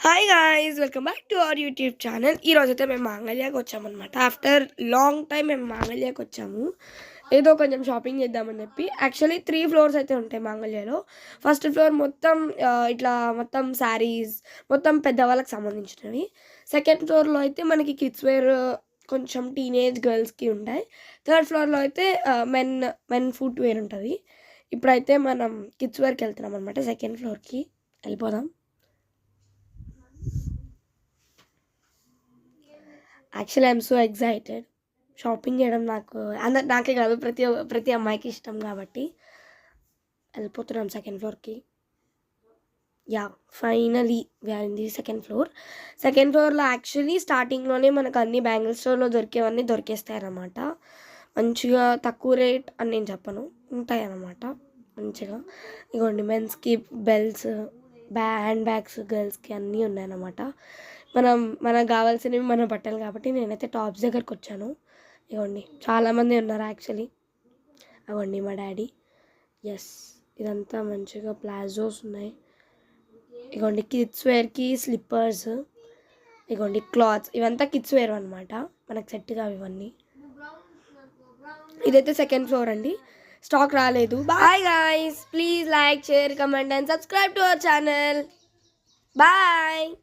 Hi guys, welcome back to our YouTube channel. ఈరోజు అయితే మేము మాంగళ్యాకి వచ్చామన్నమాట. ఆఫ్టర్ లాంగ్ టైం మేము మాంగళ్యాకి వచ్చాము. ఏదో కొంచెం షాపింగ్ చేద్దామని చెప్పి. యాక్చువల్లీ 3 ఫ్లోర్స్ అయితే ఉంటాయి మాంగళ్యాలో. ఫస్ట్ ఫ్లోర్ మొత్తం ఇట్లా మొత్తం శారీస్, మొత్తం పెద్దవాళ్ళకి సంబంధించినవి. సెకండ్ ఫ్లోర్లో అయితే మనకి కిడ్స్ వేర్, కొంచెం టీనేజ్ గర్ల్స్కి ఉంటాయి. థర్డ్ ఫ్లోర్లో అయితే మెన్ ఫుట్ వేర్ ఉంటుంది. ఇప్పుడైతే మనం కిడ్స్ వేర్కి వెళ్తున్నాం అనమాట. సెకండ్ ఫ్లోర్కి వెళ్ళిపోదాం. Actually I'm so excited. Shopping చేయడం నాకే కాదు, ప్రతి అమ్మాయికి ఇష్టం కాబట్టి వెళ్ళిపోతున్నాం సెకండ్ ఫ్లోర్కి. Yeah, finally we're in the second floor. Second ఫ్లోర్లో యాక్చువల్లీ స్టార్టింగ్లోనే మనకు అన్ని బ్యాంగిల్ స్టోర్లో దొరికేవన్నీ దొరికేస్తాయి అన్నమాట. మంచిగా తక్కువ రేట్ అని నేను చెప్పను, ఉంటాయి అన్నమాట మంచిగా. ఇగోండి, మెన్స్కి బెల్ట్స్, హ్యాండ్ బ్యాగ్స్, గర్ల్స్కి అన్నీ ఉన్నాయన్నమాట. మనకు కావాల్సినవి మన బట్టలు కాబట్టి నేనైతే టాప్స్ దగ్గరకు వచ్చాను. ఇవ్వండి, చాలామంది ఉన్నారు యాక్చువల్లీ. అవ్వండి మా డాడీ. ఎస్, ఇదంతా మంచిగా ప్లాజోస్ ఉన్నాయి. ఇగోండి కిడ్స్ వేర్కి స్లిప్పర్స్, ఇగోండి క్లాత్స్, ఇవంతా కిడ్స్ వేర్ అనమాట. మనకు సెట్గా ఇవన్నీ. ఇదైతే సెకండ్ ఫ్లోర్ అండి. స్టాక్ రాలేదు. Bye guys, please like, share, comment and subscribe to our channel. Bye.